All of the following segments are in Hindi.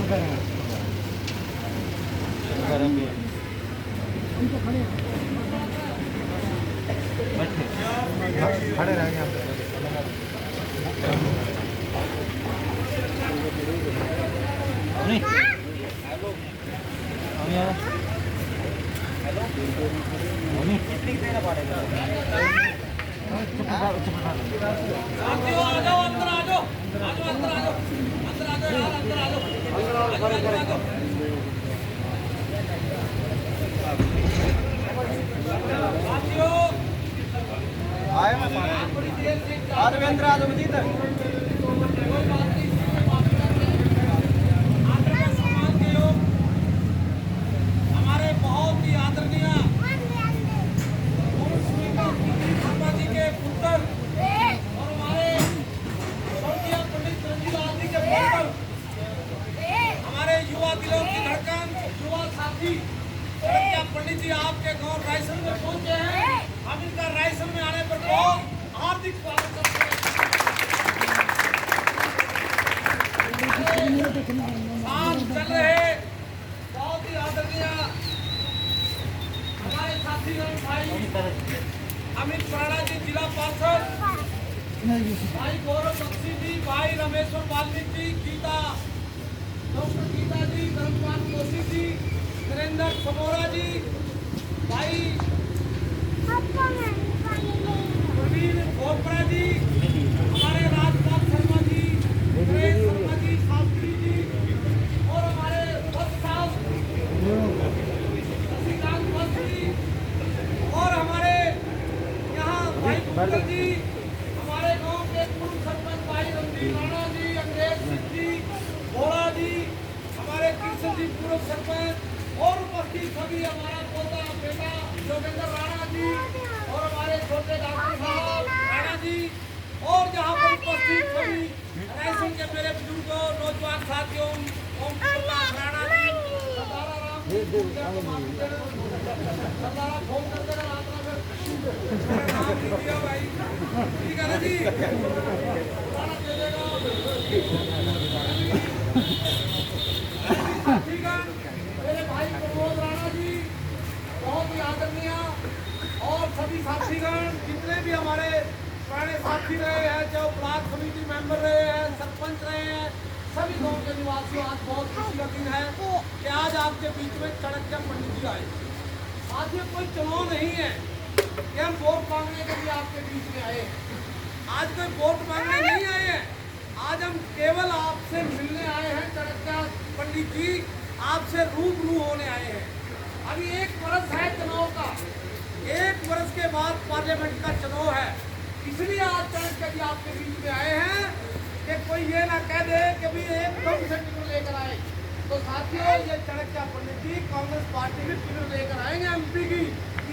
खड़े रहेंगे आप। हमारे बहुत ही आदरणीय शर्मा जी के पुत्र और हमारे स्वर्गीय पंडित रंजीलाल जी के पुत्र, हमारे युवा दिलों की धड़कन, युवा साथी पंडित जी आपके गांव रायसन में पहुंचे हैं। हम इनका रायसन में आने पर बहुत हार्दिक स्वागत करते हैं। साथ चल रहे बहुत ही आदरणीय हमारे साथी भाई अमित प्राणा जी, जिला पार्षद, भाई गौरव बख्शी जी, भाई रमेश्वर वाल्मीकि जी, गीता डॉक्टर गीता जी, धर्मपाल जोशी जी, नरेंद्र समोरा जी, भाई प्रवीण गोपरा जी, हमारे राजपाल शर्मा जी, नरेश शर्मा जी, शास्त्री जी और हमारे शशिकांत वत्स जी और हमारे यहाँ भाई गुप्ता जी, हमारे गांव के पूर्व सरपंच भाई रणदीप राणा जी, अंग्रेज सिंह जी, भोला जी, हमारे कृष्ण जी पूर्व सरपंच और उपस्थित सभी हमारा पोता बेटा योगेंद्र राणा जी और हमारे छोटे डॉक्टर साहब राणा जी और जहाँ पर उपस्थित सभी रायसन के मेरे बुजुर्गों, नौजवान साथियों, ओम प्रकाश राणा जी, सरदारा राम जी, सरदारा फोन कर देना रात में नाम लिख दिया भाई, ठीक है ना जी, राणा दे देगा ठीक है। मेरे भाई प्रमोद राणा जी बहुत ही आदरणीय और सभी साथीगण जितने भी हमारे पुराने साथी रहे हैं, जो ब्लॉक समिति मेंबर रहे हैं, सरपंच रहे हैं, सभी गांव के निवासियों, आज बहुत खुशी का दिन है कि आज आपके बीच में चाणक्य पंडित जी आए। आज ये कोई चुनाव नहीं है कि हम वोट मांगने के लिए आपके बीच में आए। आज कोई वोट मांगने नहीं आए हैं, आज हम केवल आपसे मिलने आए हैं। चाणक्य पंडित जी आपसे रूबरू होने आए हैं। अभी 1 वर्ष है चुनाव का, 1 वर्ष के बाद पार्लियामेंट का चुनाव है, इसलिए आज चाणक्य जी आपके बीच में आए हैं कि कोई ये ना कह दे कि भी एकदम से टिकट लेकर आए। तो साथियों, ये चाणक्य पंडित जी कांग्रेस पार्टी में टिकट लेकर आएंगे एमपी की,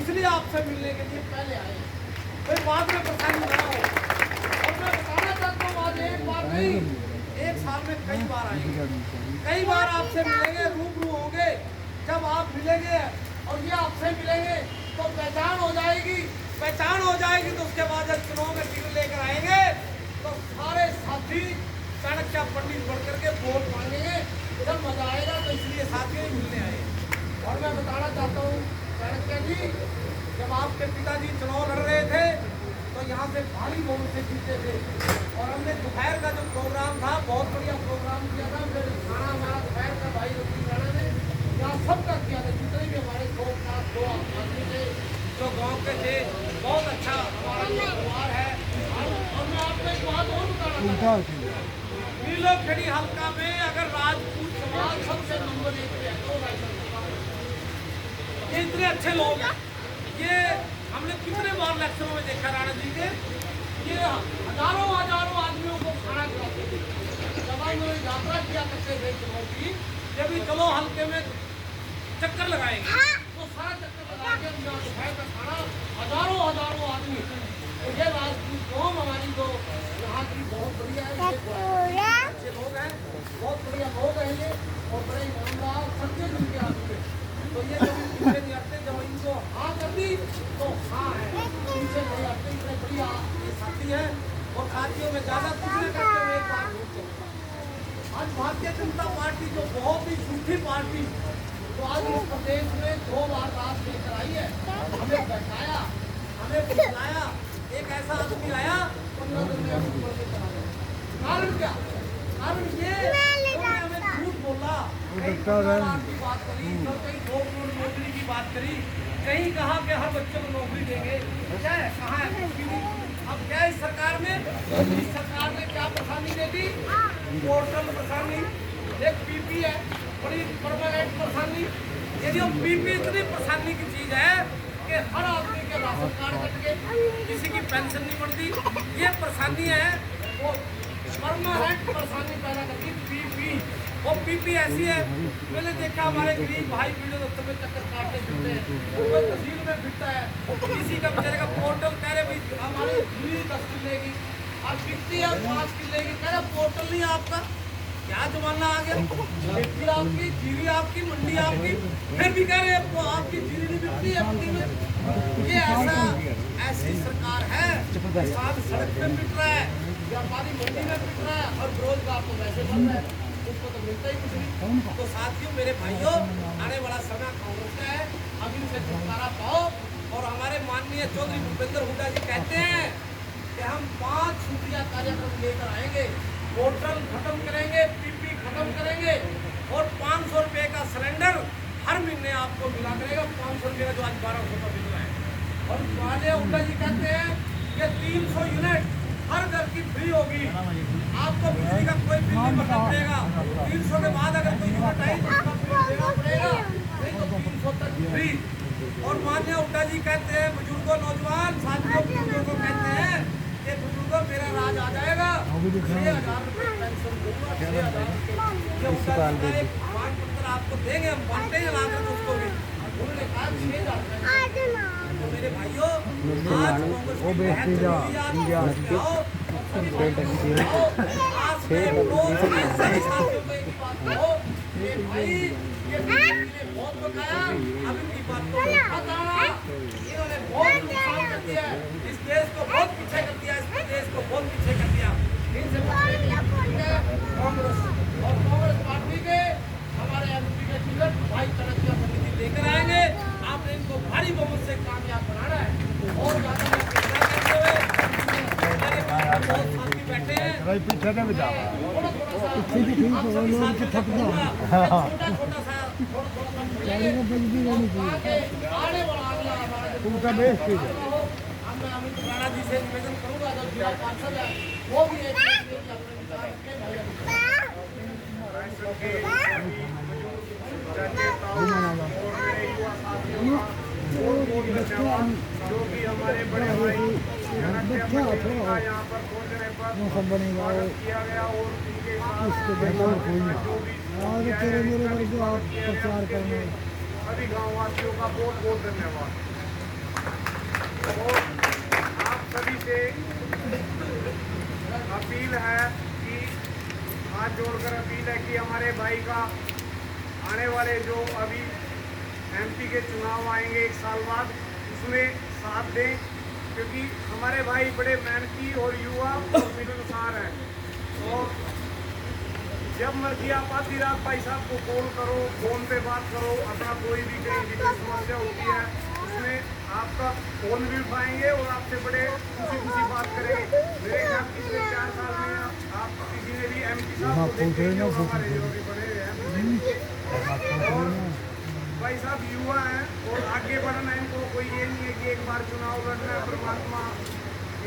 इसलिए आपसे मिलने के लिए पहले आए, कोई बाद में परेशानी ना हो। और मैं बताना चाहता हूँ आज एक बार नहीं, 1 साल में कई बार आएंगे, कई बार आपसे मिलेंगे, रूबरू होंगे। जब आप मिलेंगे और ये आपसे मिलेंगे तो पहचान हो जाएगी, पहचान हो जाएगी तो उसके बाद जब चुनाव में टिकट लेकर आएंगे तो सारे साथी चाणक्य पंडित बढ़ करके वोट मांगेंगे, जब मजा आएगा। तो इसलिए साथियों ही मिलने आए। और मैं बताना चाहता हूँ चाणक्य जी, जब आपके पिताजी चुनाव लड़ रहे थे तो यहाँ से भारी वोट से जीते थे और हमने दोपहर का जो प्रोग्राम था, बहुत बढ़िया प्रोग्राम किया था। मेरे खाना हमारा दोपहर का भाई रंजीत राणा ने यहाँ सबका किया था, जितने भी हमारे 2 आदमी थे जो गांव के थे, बहुत अच्छा हमारा परिवार है। और मैं आपको एक बात और बताना चाहता हूँ, नीलोखेड़ी हल्का में अगर राजपूत समाज सबसे नंबर 1 पे है तो ये इतने अच्छे लोग हैं। ये हमने कितने बार इलेक्शनों में देखा राणा जी के, ये हजारों आदमियों को खाना खिलाते थे। जब हम यात्रा किया करते थे चुनाव की, जब भी चलो हल्के में चक्कर लगाएंगे तो सारा चक्कर लगाएंगे, दोपहर का खाना हजारों आदमी। तो ये राजपूत कौम हमारी जो यहाँ की बहुत बढ़िया है, अच्छे लोग हैं, बहुत बढ़िया लोग हैं ये और बड़े ईमानदार सच्चे दिल के आदमी हैं। तो ये जब पीछे नहीं हटते, जब इनको हाँ कर दी तो हाँ है, पीछे नहीं हटते, इतने बढ़िया ये साथी है। और साथियों में ज़्यादा कुछ नहीं करते हुए एक बात आज बात भारतीय जनता पार्टी जो बहुत ही झूठी पार्टी तो आज इस प्रदेश में 2 बार रात लेकर आई है, हमें बैठाया, हमें बुलाया, एक ऐसा आदमी आया 15 दिन में ऊपर से चला गया। कारण क्या? कारण ये हमें झूठ बोला, कहीं की बात करी, कहीं 2 करोड़ नौकरी की बात करी, कहीं कहा कि हर बच्चे को नौकरी देंगे। क्या है? कहाँ है? कुछ भी नहीं। अब क्या इस सरकार में, इस सरकार ने क्या परेशानी दे दी? पोर्टल परेशानी, एक पीपी है, बड़ी परमानेंट परेशानी। यदि हम पीपी इतनी परेशानी की चीज है कि हर आदमी के राशन कार्ड कट के किसी की पेंशन नहीं बढ़ती, ये परेशानी है वो परमानेंट परेशानी पैदा करती पीपी। वो पीपी ऐसी है, मैंने देखा हमारे गरीब भाई पीड़ित दफ्तर में चक्कर काटते फिरते हैं, कोई तहसील में फिरता है, किसी का बेचारे का पोर्टल कह रहे भाई हमारी जूरी 10 किले की अब बिकती है 5 किले की, कह रहे पोर्टल नहीं आपका। क्या जमाना आ गया? खेती आपकी, जीरी आपकी, मंडी आपकी, फिर भी कह रहे हैं आपकी जीरी नहीं बिकती है मंडी में। ये ऐसा ऐसी सरकार है, किसान सड़क पे पिट रहा है, व्यापारी मंडी में पिट रहा है और रोजगार तो वैसे बन रहा है, उसको तो मिलता ही कुछ नहीं। तो साथियों, मेरे भाइयों, आने वाला समय कांग्रेस का है, अब इनसे छुटकारा पाओ। और हमारे माननीय चौधरी भूपेंद्र हुड्डा जी कहते हैं कि हम 5 सूत्रीय कार्यक्रम लेकर आएंगे, पोर्टल खत्म करेंगे, पीपी खत्म करेंगे और 500 रुपए का सिलेंडर हर महीने आपको मिला करेगा। 500 रुपए का जो आज 1200 का मिल रहा है। और माननीय हुड्डा जी कहते हैं कि 300 यूनिट हर घर की फ्री होगी, आपको बिजली का कोई बिल नहीं भरना पड़ेगा। 300 के बाद अगर कोई यूनिट आई तो उसका बिल देना पड़ेगा, नहीं तो 300 तक फ्री। और माननीय हुड्डा जी कहते हैं बुजुर्गों, नौजवान साथियों, बुजुर्गों को कहते हैं कि बुजुर्गों मेरा राज आ जाएगा, 6,000 रुपये पेंशन दूंगा, 6,000 रुपये प्रमाण पत्र आपको देंगे, हम बांटे हैं लाकर उसको भी। उन्होंने कहा 6,000। तो मेरे भाइयों, आज बहुत बकाया, अब इनकी बात को इन्होंने बहुत नुकसान कर दिया है, इस देश को बहुत पीछे कर दिया, इस प्रदेश को बहुत पीछे कर दिया। इनसे कांग्रेस और कांग्रेस पार्टी के हमारे एमपी के टिकट भाई तरक्की समिति लेकर आएंगे। आपने इनको भारी बहुमत से कामयाब बनाना है। और ज्यादा करते हुए बहुत साथी बैठे हैं, पीछे में भी जाओ, छोटा छोटा सा उनका बेस की मैं अमित राणा जी से निवेदन करूंगा, जो जिला पार्षद है वो भी एक जो कि हमारे बड़े भाई यहाँ पर बनेगा किया गया और तेरे मेरे वर्ग आप प्रचार करने सभी गाँव वासियों का बहुत बहुत धन्यवाद। और आप सभी से अपील है कि हाथ जोड़कर अपील है कि हमारे भाई का आने वाले जो अभी एमपी के चुनाव आएंगे 1 साल बाद, उसमें साथ दें, क्योंकि हमारे भाई बड़े मेहनती और युवा और मिलनसार हैं। और जब मर्जी आप आधी रात भाई साहब को कॉल करो, फोन पे बात करो, अपना कोई भी कहीं भी कोई समस्या होती है उसमें आपका फोन भी उठाएंगे और आपसे बड़े खुशी बात करेंगे। मेरे ख्याल पिछले 4 साल में आप किसी ने भी एमपी साहब को देखे जो हमारे जो भी बड़े हैं भाई साहब युवा हैं और आगे बढ़ना है इनको। कोई ये नहीं है कि एक बार चुनाव लड़ना है, परमात्मा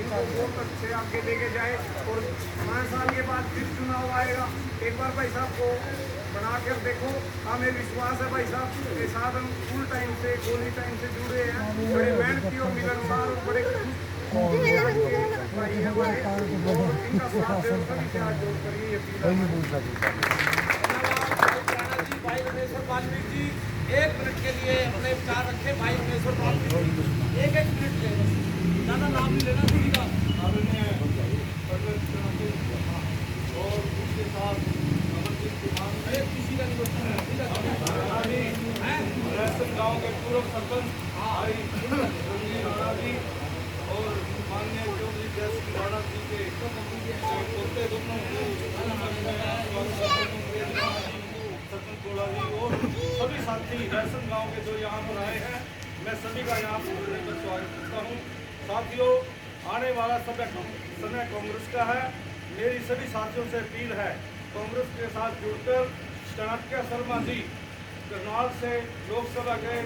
इनको बहुत अच्छे आगे लेके जाए और 5 साल के बाद फिर चुनाव आएगा। एक बार भाई साहब को बना कर देखो, हमें विश्वास है भाई साहब के साथ हम फुल टाइम से गोली टाइम से जुड़े हैं, बड़े मेहनती और मिलनसार और बड़े भाई हमारे इनका साथ सभी से हाथ जोड़ कर ये भाई रमेश्वर वाल्मीकि जी 1 मिनट के लिए अपने विचार रखे। भाई रमेश्वर वाल्मीकि जी 1 मिनट ले, ज़्यादा नाम नहीं लेना किसी का। और उसके साथ किसी का नहीं बोलता है गाँव के पूर्व सरपंच राणा जी और माननीय चौधरी जयसिंह राणा जी के पोते दोनों निवासी रायसन गांव के जो यहाँ पर आए हैं, मैं सभी का यहाँ पर स्वागत करता हूँ। साथियों, आने वाला समय कांग्रेस का है। मेरी सभी साथियों से अपील है, कांग्रेस के साथ जुड़कर चाणक्य शर्मा जी करनाल से लोकसभा गए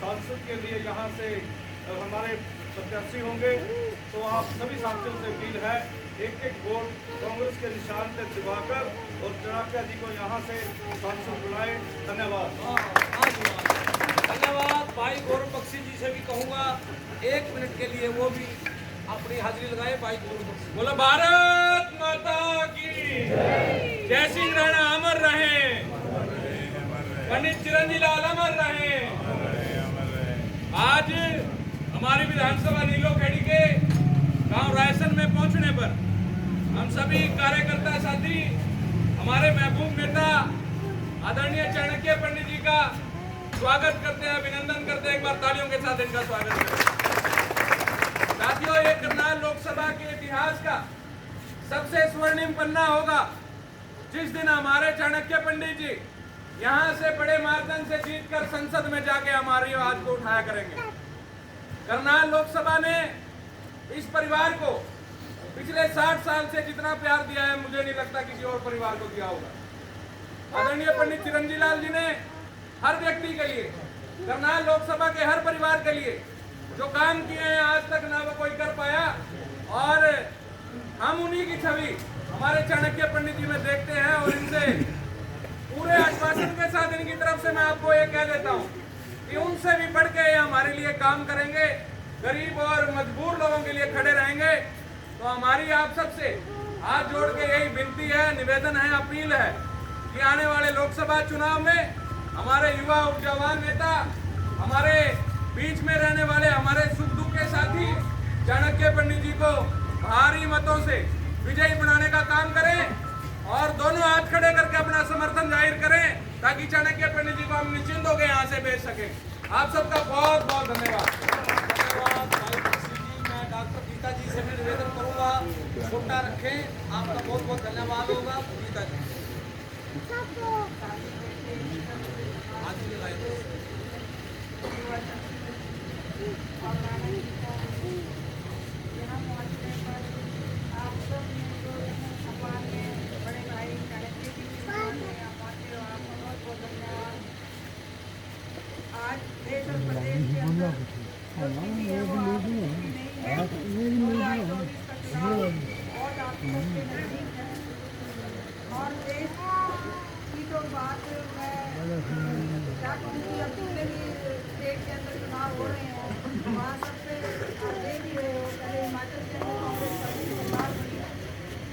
सांसद के लिए यहाँ से हमारे प्रत्याशी होंगे, तो आप सभी साथियों से अपील है, एक एक वोट कांग्रेस के निशान पे दिवाकर और चाणक्य जी को यहाँ से सांसद बुलाए। धन्यवाद। धन्यवाद। भाई गौरव बख्शी जी से भी कहूँगा 1 मिनट के लिए वो भी अपनी हाजिरी लगाए। भाई गौरव बख्शी। बोलो भारत माता की जय सिंह राणा अमर रहे, पंडित चिरंजी लाल अमर रहे। आज हमारी विधानसभा नीलोखेड़ी के गांव रायसन में पहुंचने पर हम सभी कार्यकर्ता साथी हमारे महबूब नेता आदरणीय चाणक्य पंडित जी का स्वागत करते हैं, अभिनंदन करते हैं। एक बार तालियों के साथ इनका स्वागत करें। साथियों, ये करनाल लोकसभा के इतिहास का सबसे स्वर्णिम पन्ना होगा जिस दिन हमारे चाणक्य पंडित जी यहाँ से बड़े मार्जिन से जीतकर संसद में जाके हमारी आवाज को उठाया करेंगे। करनाल लोकसभा ने इस परिवार को पिछले 60 साल से जितना प्यार दिया है, मुझे नहीं लगता किसी और परिवार को दिया होगा। आदरणीय पंडित चिरंजी लाल जी ने हर व्यक्ति के लिए, करनाल लोकसभा के हर परिवार के लिए जो काम किए हैं, आज तक ना वो कोई कर पाया, और हम उन्हीं की छवि हमारे चाणक्य पंडित जी में देखते हैं। और इनसे पूरे आश्वासन के साथ इनकी तरफ से मैं आपको ये कह देता हूँ कि उनसे भी बढ़ के ये हमारे लिए काम करेंगे, गरीब और मजबूर लोगों के लिए खड़े रहेंगे। तो हमारी आप सबसे हाथ जोड़ के यही विनती है, निवेदन है, अपील है कि आने वाले लोकसभा चुनाव में हमारे युवा ऊर्जावान नेता, हमारे बीच में रहने वाले हमारे सुख दुख के साथी चाणक्य पंडित जी को भारी मतों से विजयी बनाने का काम करें और दोनों हाथ खड़े करके अपना समर्थन जाहिर करें, ताकि चाणक्य पंडित जी को हम निश्चिंत होकर यहाँ से भेज सकें। आप सबका बहुत बहुत धन्यवाद। मैं डॉक्टर गीता जी से मैं निवेदन करूँगा, छोटा रखें। आपका बहुत बहुत धन्यवाद होगा। गीता जी आज देश और प्रदेश के अंदर और देश की तो बात मैं क्या कहूँगी, अब जितने भी स्टेट के अंदर चुनाव हो रहे हैं वहाँ सबसे आप देख ही रहे हो, पहले हिमाचल के अंदर कांग्रेस पार्टी सरकार बनी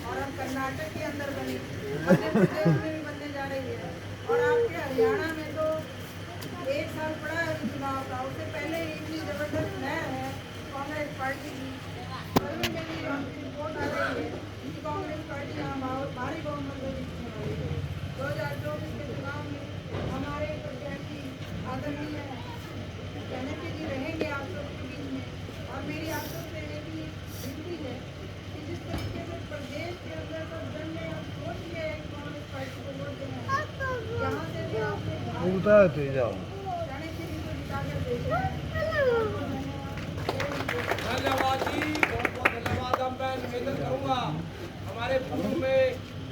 और अब कर्नाटक के अंदर बनी, मध्य प्रदेश में भी बनने जा रही है, और आपके हरियाणा में तो 1 साल पड़ा है चुनाव का। उससे पहले इतनी जबरदस्त लहर है कांग्रेस पार्टी की, सभी जगह हमकी रिपोर्ट आ रही है कि कांग्रेस पार्टी यहाँ भारी बहुमत से जीतने वाली है। 2024 के चुनाव में हमारे प्रत्याशी आदरणीय चाणक्य जी रहेंगे आप सबके बीच में, और मेरी आप सबसे ये भी विनती है कि जिस तरीके से प्रदेश के अंदर सब जन ने सोच लिया है कांग्रेस पार्टी को वोट देना है, यहाँ से भी आपने धन्यवाद जी, बहुत बहुत धन्यवाद। अब मैं निवेदन करूँगा, हमारे पूर्व में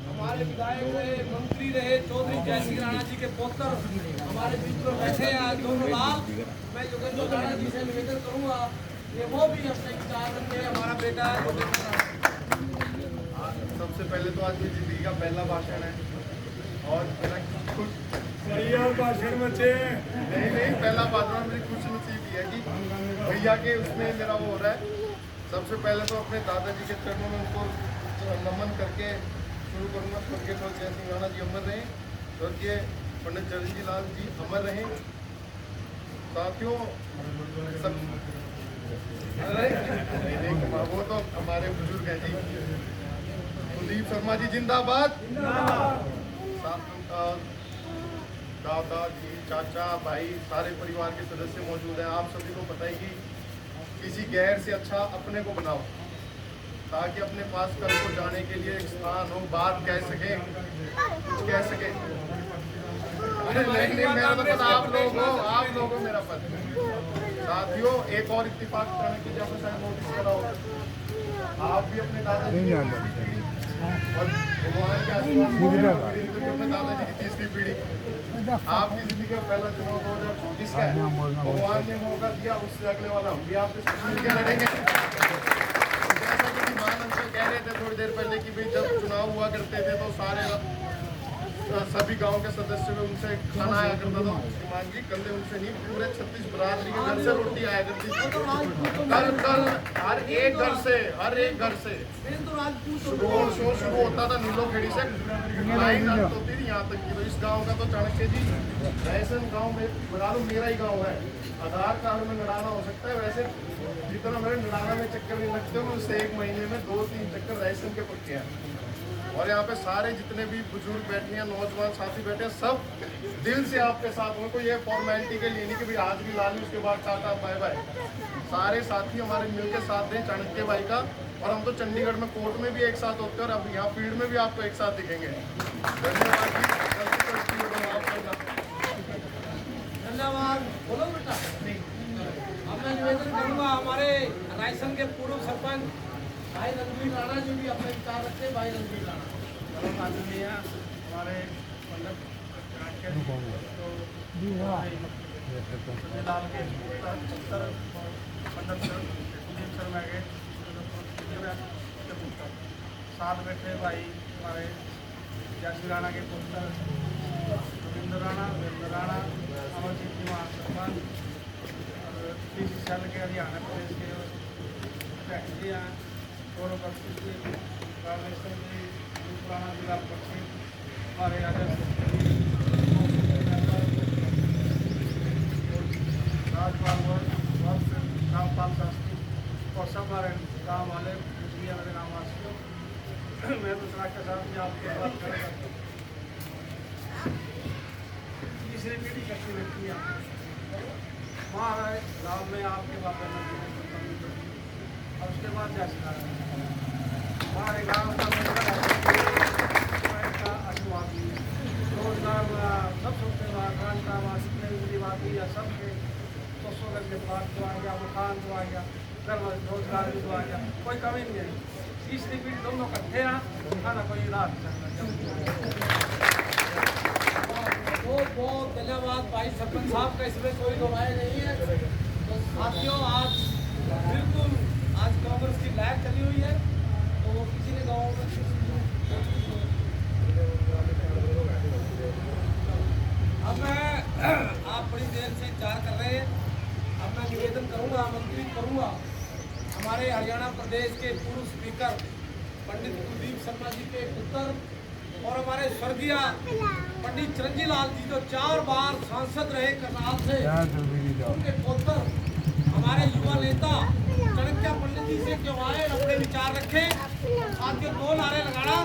हमारे विधायक रहे, मंत्री रहे चौधरी जय सिंह राणा जी के पौत्र हमारे बीच में बैठे हैं आज दोनों लाल। मैं योगेंद्र राणा जी से निवेदन करूँगा कि वो भी अपने विचार रखें। हमारा बेटा है योगेंद्र राणा। सबसे पहले तो आज मेरी जिंदगी का पहला भाषण है और खुश भाषण में नहीं पहला भाषण मेरी खुश नसीब है कि भैया के उसमें मेरा वो हो रहा है। सबसे पहले तो अपने दादाजी के चरणों में उनको नमन करके शुरू करूँगा। स्वर्गीय जय सिंह राणा जी अमर रहें, स्वर्गीय पंडित चिरंजी लाल जी अमर रहें। साथियों सब वो तो हमारे बुजुर्ग हैं जी। कुलदीप शर्मा जी जिंदाबाद। दादा जी, चाचा, भाई, सारे परिवार के सदस्य मौजूद हैं। आप सभी को पता है कि किसी गैर से अच्छा अपने को बनाओ, ताकि अपने पास कल को जाने के लिए एक स्थान हो, बात कह सके, कुछ कह सके। अरे नहीं, मेरा तो पता आप लोग हो मेरा पता। साथियों, एक और इत्तेफाक करने की जब शायद नोटिस करा होगा, आप भी अपने दादाजी और भगवान के आशीर्वाद अपने दादाजी की तीसरी पीढ़ी, आपकी जिंदगी का पहला चुनाव 2024 का है। भगवान ने मौका दिया, उससे अगले वाला हम भी आपके साथ मिलकर लड़ेंगे। जैसा कि मान अंकल कह रहे थे थोड़ी देर पहले कि भाई जब चुनाव हुआ करते थे तो सारे सभी गांव के सदस्य में उनसे खाना आया करता था। मान जी कल उनसे नहीं, पूरे 36 बरादरी के घर से रोटी आया करती थी। कल हर एक घर से रोड शो शुरू होता था नीलोखेड़ी से, लाइन होती थी यहाँ तक की। तो इस गांव का तो चाणक्य जी रायसन गांव में बना लो मेरा ही गांव है। आधार कार्ड में नड़ाना हो सकता है, वैसे जितना मेरे नड़ाना में चक्कर नहीं लगते हैं उससे 1 महीने में 2-3 चक्कर रायसन के पक्के हैं। और यहाँ पे सारे जितने भी बुजुर्ग बैठे हैं, नौजवान साथी बैठे हैं, सब दिल से आपके साथ में। कोई ये फॉर्मेलिटी के लिए नहीं कि भाई आज भी ला ली उसके बाद टाटा बाय बाय। सारे साथी हमारे मिलकर साथ दें चाणक्य भाई का। और हम तो चंडीगढ़ में कोर्ट में भी एक साथ होते हैं और अब यहाँ फील्ड में भी आपको एक साथ दिखेंगे। धन्यवाद धन्यवाद। बोलो बेटा। अब मैं निवेदन करूँगा हमारे रायसन के पूर्व सरपंच भाई रणवीर राणा जी भी अपने विचार रखते हैं। भाई रणवीर राणा हमारे पंडित लाल के 70 पंडित शर्मा के साथ बैठे भाई हमारे जयश्री राणा के पुत्र रविंद्र राणा, अमरजीत जी महासरपंच और सेल के हरियाणा प्रदेश के अध्यक्ष जी हैं और उपस्थित रामेश्वर जी पुराना जिला परिषद हमारे राजपाल रामपाल शास्त्री और सब हमारे गाँव वाले मेरे नाम वासियों, मैं तो चाणक्य साहब जी आपके बात करेगा। तीसरी पीढ़ी कैसी व्यक्ति है वहाँ गाँव में आपके बात करना चाहिए। और उसके बाद जैसे हमारे गाँव का आशीर्वाद रोजगार सब सोचते खान का जितने भी या सबके 200 गज के बाद जो आ गया, मकान जो आ गया, रोजगार भी जो आ गया, कोई कमी नहीं है। तीसरी पीढ़ी दोनों इकट्ठे हैं, खाना कोई रात बहुत धन्यवाद भाई सरपंच साहब का, इसमें कोई दो राय नहीं है। तो साथियों आज बिल्कुल आज कांग्रेस की लहर चली हुई है। तो वो किसी ने गाँव में अब मैं आप बड़ी देर से इंतजार कर रहे हैं। अब मैं निवेदन करूंगा, आमंत्रित करूंगा हमारे हरियाणा प्रदेश के पूर्व स्पीकर पंडित कुलदीप शर्मा जी के पुत्र और हमारे स्वर्गीय पंडित चिरंजी लाल जी जो 4 बार सांसद रहे करनाल से, उनके पुत्र हमारे युवा नेता चाणक्य पंडित जी से क्यों आए, अपने विचार रखे। साथियों 2 नारे लगाना,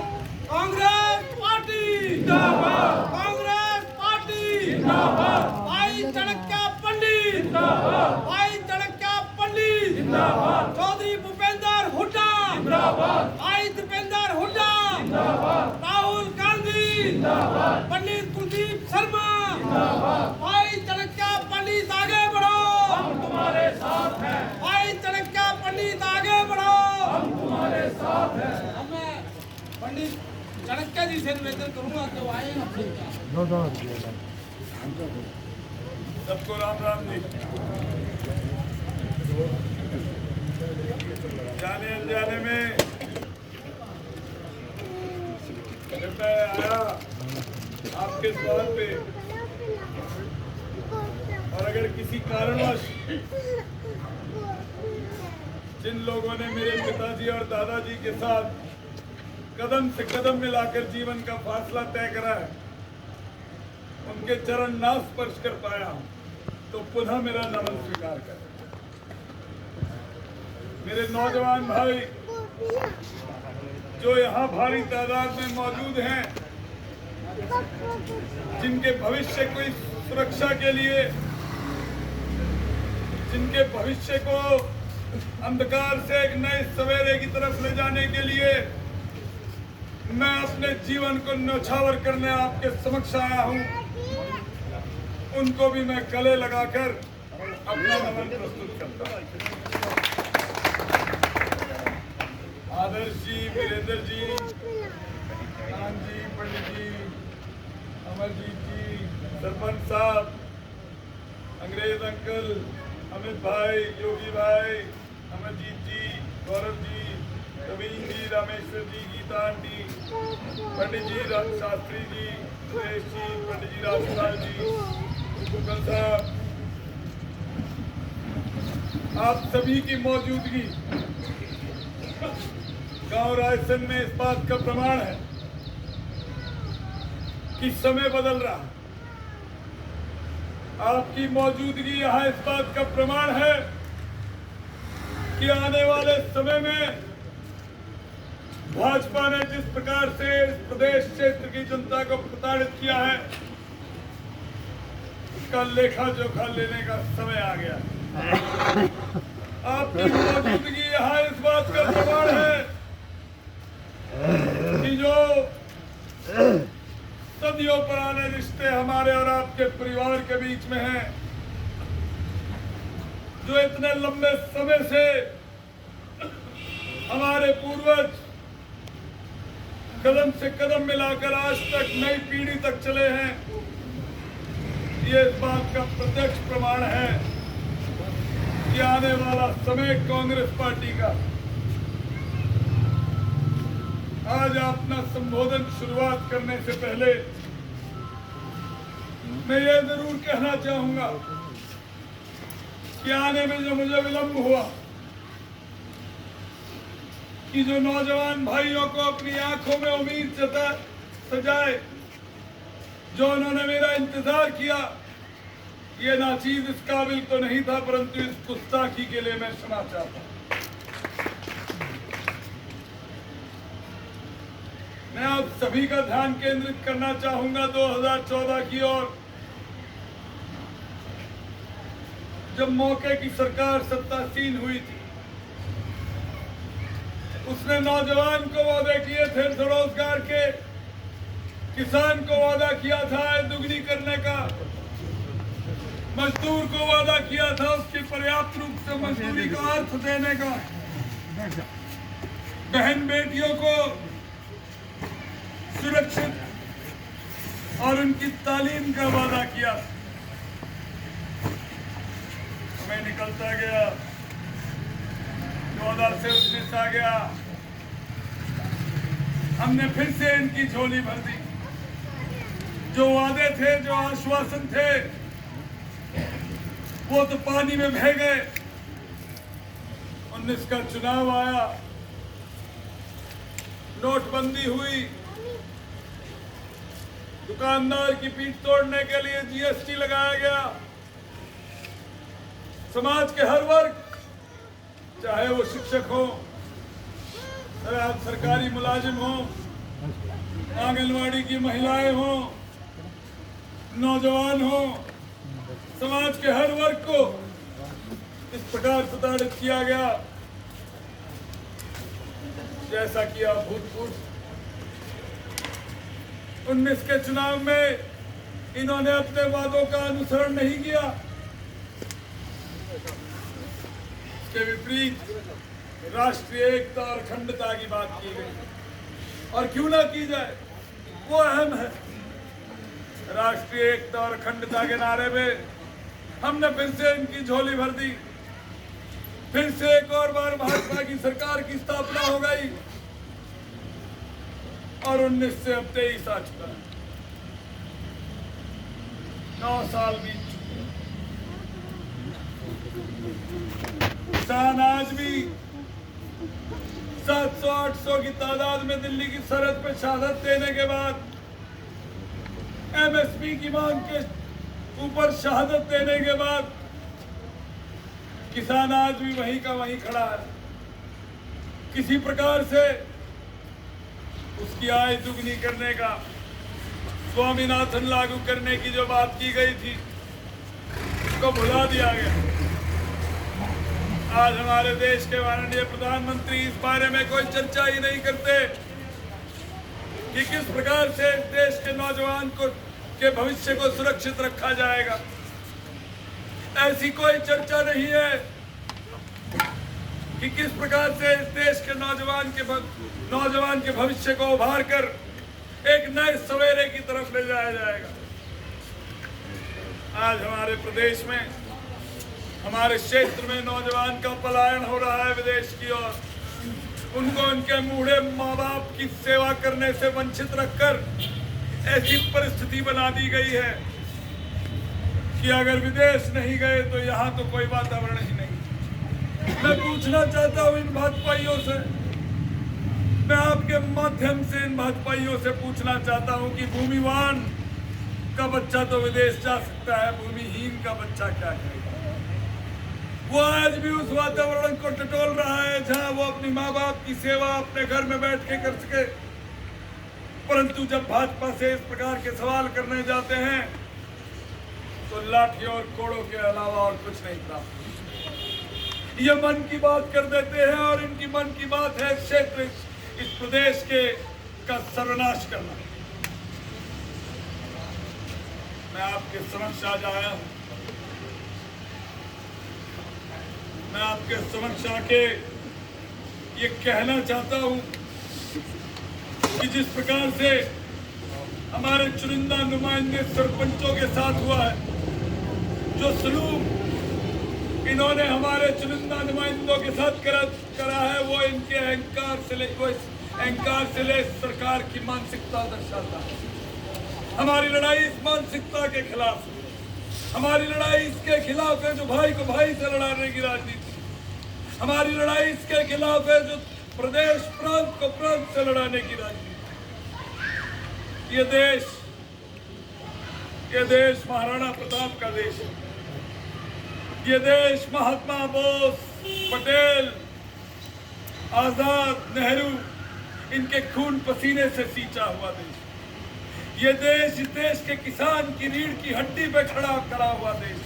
कांग्रेस पार्टी जिंदाबाद, कांग्रेस पार्टी जिंदाबाद, भाई चाणक्य पंडित जिंदाबाद, भाई चाणक्य पंडित जिंदाबाद, चौधरी भूपेंद्र हुड्डा जिंदाबाद, भाई दीपेंद्र हुड्डा जिंदाबाद, राहुल गांधी जिंदाबाद, पंडित कुलदीप शर्मा जिंदाबाद, भाई चाणक्य पंडित आगे बढ़ो, हम तुम्हारे साथ हैं, भाई चाणक्य पंडित आगे बढ़ो, हम तुम्हारे साथ हैं। अब मैं पंडित चाणक्य जी से निवेदन करूंगा कि आए सबको राम राम जी। जाने अनजाने में जब मैं आया आपके सवाल पे, और अगर किसी कारणवश जिन लोगों ने मेरे पिताजी और दादाजी के साथ कदम से कदम मिलाकर जीवन का फासला तय करा है, उनके चरण ना स्पर्श कर पाया तो पुनः मेरा नमन स्वीकार करें। मेरे नौजवान भाई जो यहाँ भारी तादाद में मौजूद हैं, जिनके भविष्य को सुरक्षा के लिए, जिनके भविष्य को अंधकार से एक नए सवेरे की तरफ ले जाने के लिए मैं अपने जीवन को न्यौछावर करने आपके समक्ष आया हूँ। उनको भी मैं गले लगाकर अपना नमन प्रस्तुत करता हूं। आदर्श जी, वीरेंद्र जी, कान जी, पंडित जी, अमरजीत जी, सरपंच साहब, अंग्रेज अंकल, अमित भाई, योगी भाई, अमरजीत जी, गौरव जी, रवीन जी, रामेश्वर जी, गीता आंटी, पंडित जी, राम शास्त्री जी, सुरेश जी, पंडित जी, राजपाल जी, मुकुल साहब, आप सभी की मौजूदगी गांव रायसन में इस बात का प्रमाण है कि समय बदल रहा है। आपकी मौजूदगी यहाँ इस बात का प्रमाण है कि आने वाले समय में भाजपा ने जिस प्रकार से इस प्रदेश क्षेत्र की जनता को प्रताड़ित किया है, उसका लेखा जोखा लेने का समय आ गया। आपकी मौजूदगी यहाँ इस बात का प्रमाण है कि जो सदियों पुराने रिश्ते हमारे और आपके परिवार के बीच में हैं, जो इतने लंबे समय से हमारे पूर्वज कदम से कदम मिलाकर आज तक नई पीढ़ी तक चले हैं, ये इस बात का प्रत्यक्ष प्रमाण है कि आने वाला समय कांग्रेस पार्टी का। आज अपना संबोधन शुरुआत करने से पहले मैं ये जरूर कहना चाहूंगा कि आने में जो मुझे विलंब हुआ, कि जो नौजवान भाइयों को अपनी आंखों में उम्मीद सजाए, जो उन्होंने मेरा इंतजार किया, ये नाचीज इस काबिल तो नहीं था, परंतु इस गुस्ताखी के लिए मैं क्षमा चाहता हूं। मैं आप सभी का ध्यान केंद्रित करना चाहूंगा 2014 की ओर, जब मौके की सरकार सत्तासीन हुई थी। उसने नौजवान को वादे किए थे स्वरोजगार के, किसान को वादा किया था आय दुगनी करने का, मजदूर को वादा किया था उसकी पर्याप्त रूप से मजदूरी का अर्थ देने का, बहन बेटियों को सुरक्षित और उनकी तालीम का वादा किया। समय निकलता गया, 14 से 19 आ गया, हमने फिर से इनकी झोली भर दी। जो वादे थे, जो आश्वासन थे, वो तो पानी में बह गए। 19 का चुनाव आया, नोटबंदी हुई, दुकानदार की पीठ तोड़ने के लिए जीएसटी लगाया गया। समाज के हर वर्ग, चाहे वो शिक्षक हो, सरकारी मुलाजिम हो, आंगनवाड़ी की महिलाएं हो, नौजवान हो, समाज के हर वर्ग को इस प्रकार प्रताड़ित किया गया जैसा कि आप भूतपूर्व 19 के चुनाव में इन्होंने अपने वादों का अनुसरण नहीं किया। इसके विपरीत राष्ट्रीय एकता और अखंडता की बात की गई, और क्यों ना की जाए, वो अहम है। राष्ट्रीय एकता और अखंडता के नारे में हमने फिर से इनकी झोली भर दी। फिर से एक और बार भाजपा की सरकार की स्थापना हो गई और 19 से अब 23 आ चुका है। 9 साल बीत चुके हैं। किसान आज भी 700-800 की तादाद में दिल्ली की सरहद पे शहादत देने के बाद, एमएसपी की मांग के ऊपर शहादत देने के बाद, किसान आज भी वहीं का वहीं खड़ा है। किसी प्रकार से उसकी आय दुगनी करने का, स्वामीनाथन लागू करने की जो बात की गई थी, उसको भुला दिया गया। आज हमारे देश के माननीय प्रधानमंत्री इस बारे में कोई चर्चा ही नहीं करते कि किस प्रकार से देश के नौजवान को के भविष्य को सुरक्षित रखा जाएगा। ऐसी कोई चर्चा नहीं है कि किस प्रकार से इस देश के नौजवान के भविष्य को उभार कर एक नए सवेरे की तरफ ले जाया जाएगा। आज हमारे प्रदेश में, हमारे क्षेत्र में नौजवान का पलायन हो रहा है विदेश की ओर। उनको उनके बूढ़े माँ बाप की सेवा करने से वंचित रखकर ऐसी परिस्थिति बना दी गई है कि अगर विदेश नहीं गए तो यहाँ तो कोई वातावरण ही नहीं। मैं पूछना चाहता हूँ इन भाजपाइयों से, मैं आपके माध्यम से इन भाजपाइयों से पूछना चाहता हूँ कि भूमिवान का बच्चा तो विदेश जा सकता है, भूमिहीन का बच्चा क्या करेगा? वो आज भी उस वातावरण को टटोल रहा है जहां वो अपनी माँ बाप की सेवा अपने घर में बैठ के कर सके। परंतु जब भाजपा से इस प्रकार के सवाल करने जाते हैं तो लाठी और कोड़ों के अलावा और कुछ नहीं प्राप्त। ये मन की बात कर देते हैं और इनकी मन की बात है क्षेत्र, इस प्रदेश के का सर्वनाश करना। मैं आपके समक्ष आज आया हूं, मैं आपके समक्ष आके ये कहना चाहता हूं कि जिस प्रकार से हमारे चुनिंदा नुमाइंदे सरपंचों के साथ हुआ है, जो सलूक इन्होंने हमारे चुनिंदा नुमाइंदों के साथ करा है, वो इनके अहंकार से ले सरकार की मानसिकता दर्शाता है। हमारी लड़ाई इस मानसिकता के खिलाफ है। हमारी लड़ाई इसके खिलाफ है जो भाई को भाई से लड़ाने की राजनीति। हमारी लड़ाई इसके खिलाफ है जो प्रदेश प्रांत को प्रांत से लड़ाने की राजनीति। ये देश महाराणा प्रताप का देश है। ये देश महात्मा बोस, पटेल, आजाद, नेहरू, इनके खून पसीने से सींचा हुआ देश। ये देश, इस देश के किसान की रीढ़ की हड्डी पे खड़ा हुआ देश।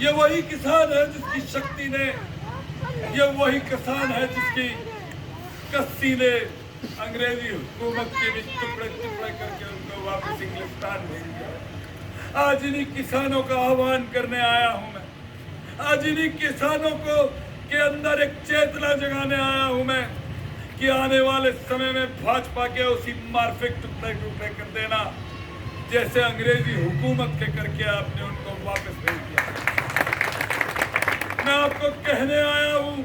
ये वही किसान है जिसकी शक्ति ने, ये वही किसान है जिसकी कस्सी ने अंग्रेजी हुकूमत के भी टुकड़े करके उनको वापस इंग्लिस्तान भेज दिया। आज इन्हीं किसानों का आह्वान करने आया हूं मैं। आज इन्हीं किसानों को के अंदर एक चेतना जगाने आया हूं मैं कि आने वाले समय में भाजपा के उसी मार्फिक टुकड़े कर देना जैसे अंग्रेजी हुकूमत के करके आपने उनको वापस भेज दिया। मैं आपको कहने आया हूं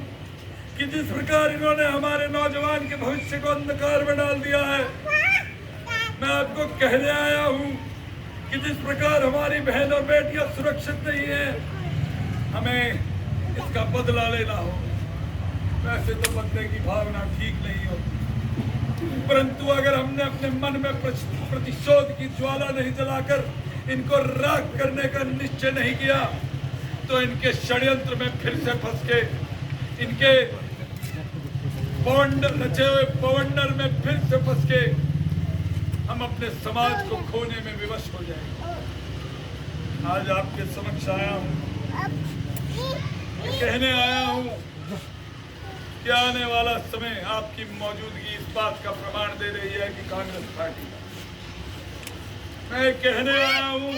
कि जिस प्रकार इन्होंने हमारे नौजवान के भविष्य को अंधकार में डाल दिया है, मैं आपको कहने आया हूं कि जिस प्रकार हमारी बहन और बेटियां सुरक्षित नहीं है, हमें इसका बदला लेना हो। वैसे तो बदले की भावना ठीक नहीं होती, परंतु अगर हमने अपने मन में प्रतिशोध की ज्वाला नहीं जलाकर इनको राख करने का निश्चय नहीं किया तो इनके षड्यंत्र में फिर से फंस के, इनके रचे हुए पवंडर में फिर से फंस के हम अपने समाज को खोने में विवश हो जाएंगे। आज आपके समक्ष आया हूं, कहने आया हूं कि आने वाला समय आपकी मौजूदगी इस बात का प्रमाण दे रही है कि कांग्रेस पार्टी, मैं कहने आया हूं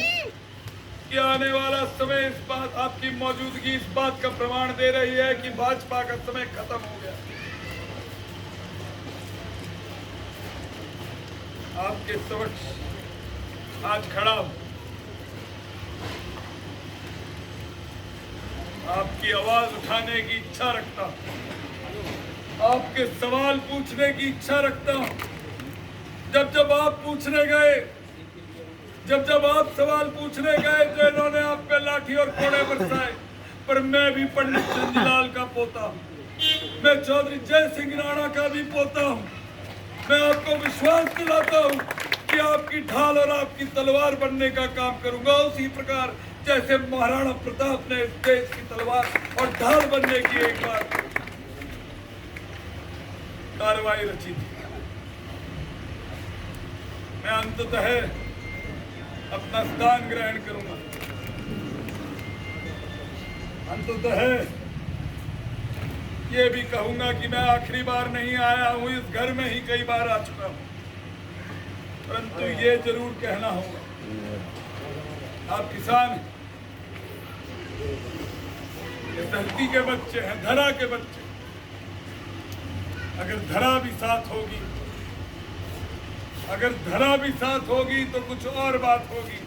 कि आने वाला समय इस बात, आपकी मौजूदगी इस बात का प्रमाण दे रही है कि भाजपा का समय खत्म हो गया। आपके समक्ष आज खड़ा हूं, आपकी आवाज उठाने की इच्छा रखता हूं, आपके सवाल पूछने की इच्छा रखता हूं। जब आप पूछने गए, जब आप सवाल पूछने गए तो इन्होंने आप पे लाठी और कोड़े बरसाए, पर मैं भी पंडित चंद्रलाल का पोता हूं, मैं चौधरी जय सिंह राणा का भी पोता हूं। मैं आपको विश्वास दिलाता हूं कि आपकी ढाल और आपकी तलवार बनने का काम करूंगा, उसी प्रकार जैसे महाराणा प्रताप ने इस देश की तलवार और ढाल बनने की एक बार कार्रवाई रची थी। मैं अंततः अपना स्थान ग्रहण करूंगा। अंततः ये भी कहूंगा कि मैं आखिरी बार नहीं आया हूं, इस घर में ही कई बार आ चुका हूं। परंतु ये जरूर कहना होगा, आप किसान हैं, ये धरती के बच्चे हैं, धरा के बच्चे। अगर धरा भी साथ होगी, अगर धरा भी साथ होगी तो कुछ और बात होगी,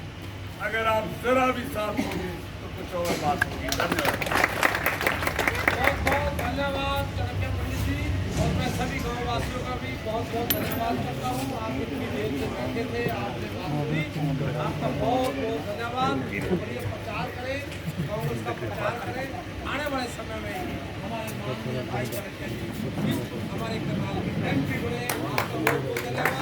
अगर आप जरा भी साथ होंगे तो कुछ और बात होगी। धन्यवाद। बहुत बहुत धन्यवाद चाणक्य पंडित जी, और मैं सभी गाँववासियों का भी बहुत बहुत धन्यवाद करता हूँ। आप इतनी देर से बैठे थे, आपने बात सुनी, आपका बहुत बहुत धन्यवाद। और ये प्रचार करें, कांग्रेस का प्रचार करें। आने वाले समय में हमारे माननीय भाई चाणक्य जी हमारे करनाल के MP बने, आपका बहुत बहुत धन्यवाद।